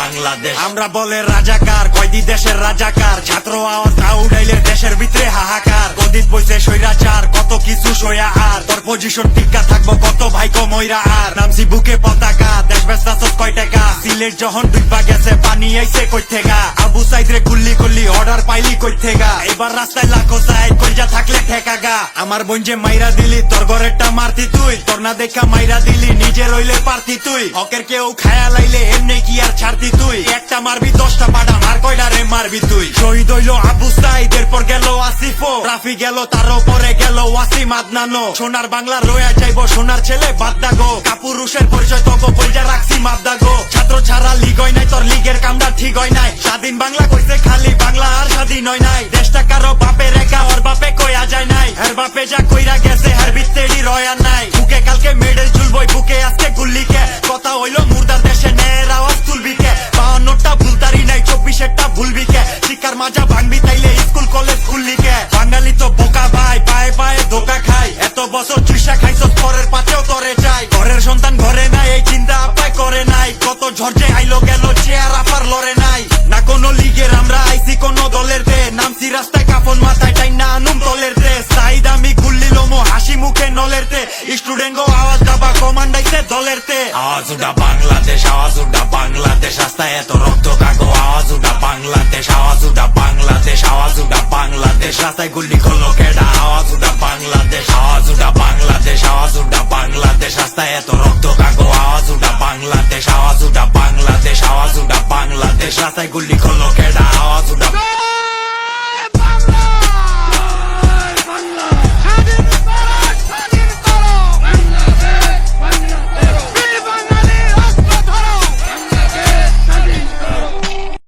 বাংলাদেশ। আমরা বলে রাজাকার, কয়দি দেশের রাজাকার, ছাত্র আওয়াজ না উড়াইলে দেশের ভিতরে হাহাকার। কদিন বইছে স্বৈরাচার, কত কিছু সইয়া আর তোর পজিশন টিকা থাকবো কত ভাইকো মইরা আর। নামছি বুকে পতাকা, দেশ ব্যস্ত কয় টাকা, সিলেট যখন ডুববা গেছে পানি আইছে কই থেকা। আবু সাইদরে গুল্লি করলি অর্ডার পাইলি কই থেকা, এবার রাস্তায় লাখো সাইড কইজা থাকলে ঠেকা গা। আমার বোন যে মাইরা দিলি তোর ঘরেরটা মারতি তুই, তোর না দেখা মাইরা দিলি নিজে রইলে পারতি তুই। হকের কেউ খায়া লাইলে এমনি কি আর ছাড়তি তুই, একটা মারবি 10টা পাড়া মার কয়টা রে মারবি তুই। শহীদ হইল আবু সাইদ, এরপর গেল আসিফো, রাফি গেল তার পরে গেল ওয়াসিম আদনানো। সোনার বাংলা রয়া যাইব সোনার ছেলে বাদদাগো, কাপুরুষের পরিচয় তগো বইজা রাখছি মাপদাগো। ছাত্র ছাড়া লিগ হয় নাই, তোর লিগের কামটা ঠিক হয় নাই। স্বাধীন বাংলা কইছে খালি বাংলা আর স্বাধীন হয় নাই। দেশটা কারো বাপে রেখা ওর বাপে কইয়া যায় নাই, হের বাপে যা কইরা গেছে হের ভিত্তেডি রয়া নাই। বুকে কালকে মেডেল ঝুলবই, বুকে আজকে গুল্লিকে, কথা হইলো মুর্দার দেশে নের আওয়াজ তুলবি কে। 52টা ভুলতারি নাই, 24টা ভুলবি কে, শিক্ষার মাজা ভাঙবি তাইলে স্কুল কলেজ খুললি কে। বাঙালি তো বোকা ভাই, পায়ে পায়ে ধোকা খাই, এত বছর চুষা খাইছ পরের পাতেও তরে চাই। ঘরের সন্তান ঘরে নাই, এই চিন্তা আপায় করে নাই, কত ঝড়ে আইলো গেল চেয়ার আপার লড়ে নাই। না কোনো লিগের আমরা আইসি কোন দলের দে, নামছি রাস্তায় কাফন মাথায় টাই না আনুম দলের দে। সাইদ আমি গুল্লি লোমো হাসি মুখে নলের তে, স্টুডেন্ট গো আওয়াজ দাবা কমান্ডাইছে দলের তে। আওয়াজ উঠা বাংলাদেশ, আওয়াজ উঠা বাংলাদেশ, রাস্তায় এত রক্ত কাগো, আওয়াজ উঠা বাংলাদেশ, আওয়াজ উঠা বাংলাদেশ, আওয়াজ উঠা বাংলাদেশ, রাস্তায় গুল্লি করলো কেডা, আওয়াজ উঠা বাংলাদেশ, আওয়াজ উঠা বাংলাদেশ, আওয়াজ উঠা বাংলাদেশ, রাস্তায় এত রক্ত কাগো, আওয়াজ উঠা বাংলাদেশ, আওয়াজ উঠা বাংলাদেশ, আওয়াজ উঠা বাংলাদেশ, রাস্তায় গুল্লি করলো